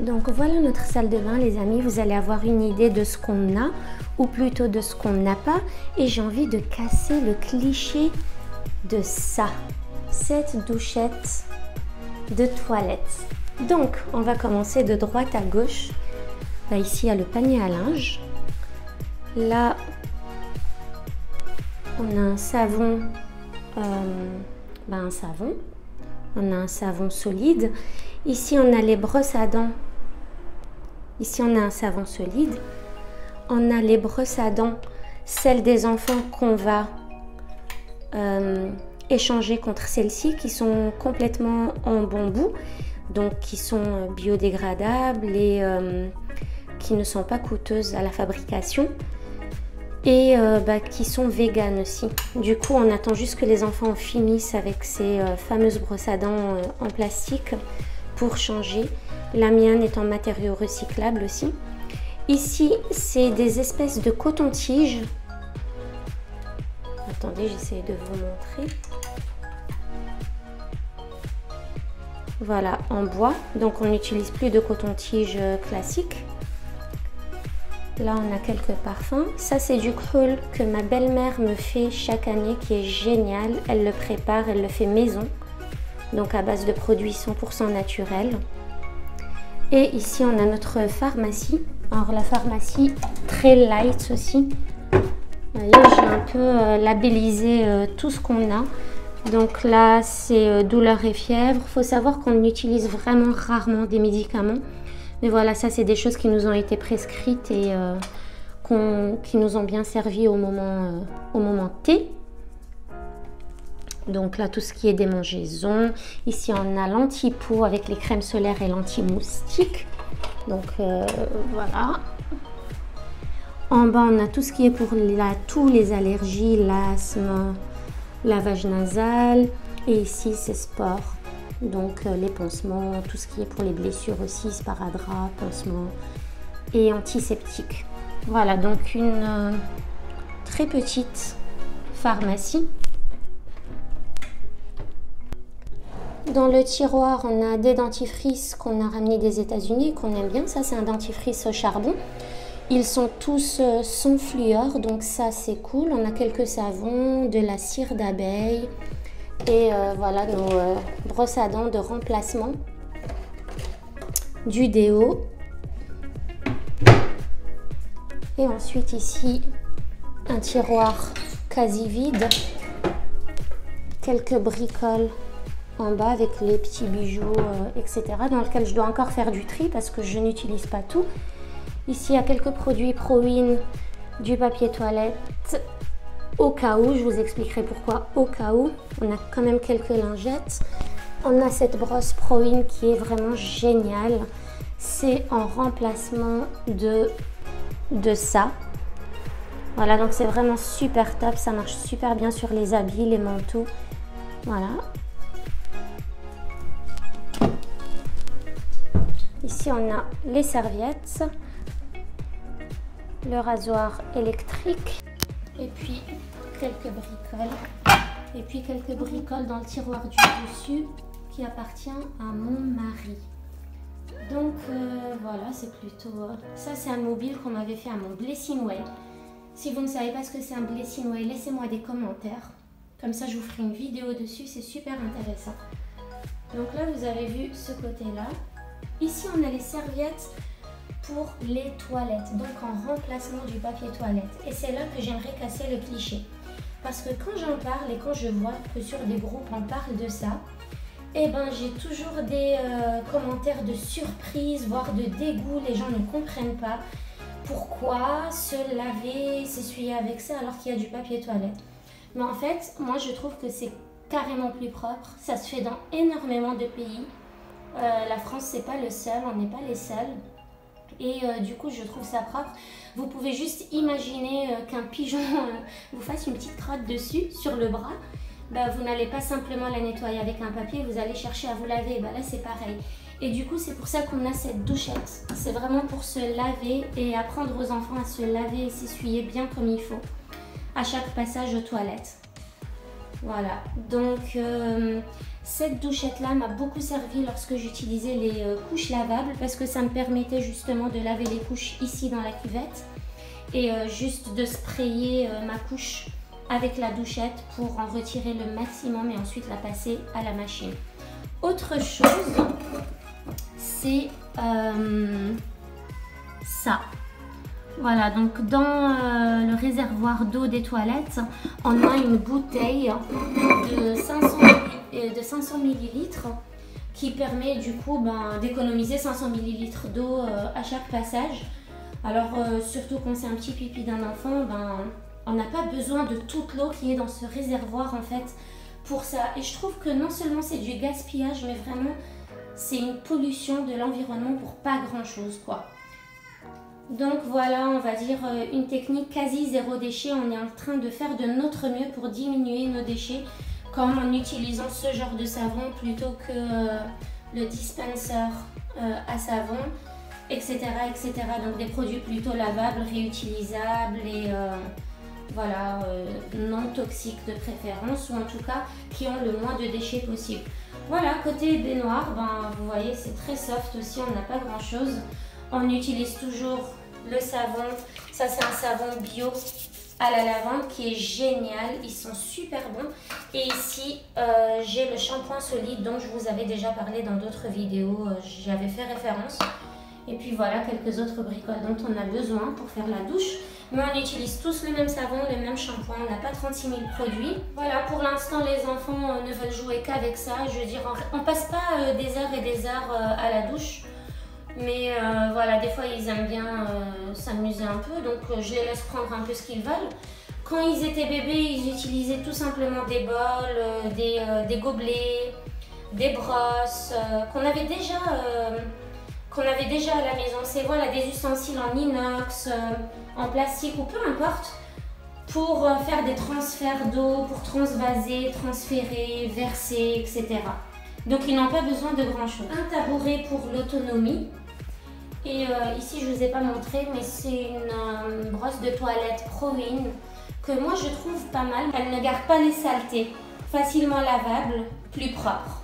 Donc voilà notre salle de bain les amis, vous allez avoir une idée de ce qu'on a ou plutôt de ce qu'on n'a pas et j'ai envie de casser le cliché de ça, cette douchette de toilette. Donc on va commencer de droite à gauche. Là, ici il y a le panier à linge, là on a un savon, on a un savon solide. Ici on a les brosses à dents. Ici, on a un savon solide. On a les brosses à dents, celles des enfants qu'on va échanger contre celles-ci qui sont complètement en bambou, donc qui sont biodégradables et qui ne sont pas coûteuses à la fabrication et qui sont véganes aussi. Du coup, on attend juste que les enfants finissent avec ces fameuses brosses à dents en plastique pour changer. La mienne est en matériaux recyclables aussi. Ici, c'est des espèces de coton-tige. Attendez, j'essaie de vous montrer. Voilà, en bois. Donc, on n'utilise plus de coton-tige classique. Là, on a quelques parfums. Ça, c'est du khoul que ma belle-mère me fait chaque année, qui est génial. Elle le prépare, elle le fait maison. Donc, à base de produits 100% naturels. Et ici, on a notre pharmacie. Alors, la pharmacie, très light aussi. Vous voyez, j'ai un peu labellisé tout ce qu'on a. Donc là, c'est douleur et fièvre. Il faut savoir qu'on utilise vraiment rarement des médicaments. Mais voilà, ça, c'est des choses qui nous ont été prescrites et qui nous ont bien servi au moment T. Donc là, tout ce qui est démangeaison. Ici, on a l'anti-peau avec les crèmes solaires et l'anti-moustique. Donc voilà. En bas, on a tout ce qui est pour tous les allergies, l'asthme, lavage nasal. Et ici, c'est sport. Donc les pansements, tout ce qui est pour les blessures aussi, sparadrap, pansements et antiseptiques. Voilà, donc une très petite pharmacie. Dans le tiroir, on a des dentifrices qu'on a ramenés des États-Unis, qu'on aime bien. Ça, c'est un dentifrice au charbon. Ils sont tous sans fluor, donc ça, c'est cool. On a quelques savons, de la cire d'abeille et voilà nos brosses à dents de remplacement, du déo. Et ensuite, ici, un tiroir quasi vide, quelques bricoles en bas avec les petits bijoux, etc. dans lequel je dois encore faire du tri parce que je n'utilise pas tout. Ici, il y a quelques produits Pro-Win, du papier toilette, au cas où, je vous expliquerai pourquoi au cas où. On a quand même quelques lingettes. On a cette brosse Pro-Win qui est vraiment géniale. C'est en remplacement de ça. Voilà, donc c'est vraiment super top. Ça marche super bien sur les habits, les manteaux. Voilà. Ici, on a les serviettes, le rasoir électrique et puis quelques bricoles dans le tiroir du dessus qui appartient à mon mari. Donc voilà, c'est plutôt... Ça, c'est un mobile qu'on m'avait fait à mon Blessing Way. Si vous ne savez pas ce que c'est un Blessing Way, laissez-moi des commentaires. Comme ça, je vous ferai une vidéo dessus, c'est super intéressant. Donc là, vous avez vu ce côté-là. Ici, on a les serviettes pour les toilettes, donc en remplacement du papier toilette. Et c'est là que j'aimerais casser le cliché. Parce que quand j'en parle et quand je vois que sur des groupes on parle de ça, eh ben j'ai toujours des commentaires de surprise, voire de dégoût. Les gens ne comprennent pas pourquoi se laver, s'essuyer avec ça alors qu'il y a du papier toilette. Mais en fait, moi je trouve que c'est carrément plus propre. Ça se fait dans énormément de pays. La France, c'est pas le seul, on n'est pas les seuls. Et du coup, je trouve ça propre. Vous pouvez juste imaginer qu'un pigeon vous fasse une petite crotte dessus, sur le bras. Bah, vous n'allez pas simplement la nettoyer avec un papier, vous allez chercher à vous laver. Bah, là, c'est pareil. Et du coup, c'est pour ça qu'on a cette douchette. C'est vraiment pour se laver et apprendre aux enfants à se laver et s'essuyer bien comme il faut à chaque passage aux toilettes. Voilà, donc Cette douchette-là m'a beaucoup servi lorsque j'utilisais les couches lavables parce que ça me permettait justement de laver les couches ici dans la cuvette et juste de sprayer ma couche avec la douchette pour en retirer le maximum et ensuite la passer à la machine. Autre chose, c'est ça. Voilà, donc dans le réservoir d'eau des toilettes, on a une bouteille de 500 ml qui permet du coup d'économiser 500 ml d'eau à chaque passage. Alors surtout quand c'est un petit pipi d'un enfant, on n'a pas besoin de toute l'eau qui est dans ce réservoir en fait pour ça. Et je trouve que non seulement c'est du gaspillage, mais vraiment c'est une pollution de l'environnement pour pas grand chose quoi. Donc voilà, on va dire une technique quasi zéro déchet. On est en train de faire de notre mieux pour diminuer nos déchets, comme en utilisant ce genre de savon plutôt que le dispenser à savon, etc., etc. Donc des produits plutôt lavables, réutilisables et voilà, non toxiques de préférence, ou en tout cas qui ont le moins de déchets possible. Voilà, côté baignoire, vous voyez c'est très soft aussi, on n'a pas grand chose. On utilise toujours le savon, ça c'est un savon bio à la lavande qui est génial, ils sont super bons. Et ici j'ai le shampoing solide dont je vous avais déjà parlé dans d'autres vidéos, j'avais fait référence. Et puis voilà quelques autres bricoles dont on a besoin pour faire la douche. Mais on utilise tous le même savon, le même shampoing, on n'a pas 36 000 produits. Voilà, pour l'instant les enfants ne veulent jouer qu'avec ça, je veux dire on passe pas des heures et des heures à la douche. Mais voilà, des fois ils aiment bien s'amuser un peu, donc je les laisse prendre un peu ce qu'ils veulent. Quand ils étaient bébés, ils utilisaient tout simplement des bols, des gobelets, des brosses, qu'on avait déjà à la maison. C'est voilà, des ustensiles en inox, en plastique ou peu importe, pour faire des transferts d'eau, pour transvaser, transférer, verser, etc. Donc ils n'ont pas besoin de grand chose. Un tabouret pour l'autonomie. Et ici je ne vous ai pas montré, mais c'est une brosse de toilette Pro-In que moi je trouve pas mal. Elle ne garde pas les saletés, facilement lavable, plus propre.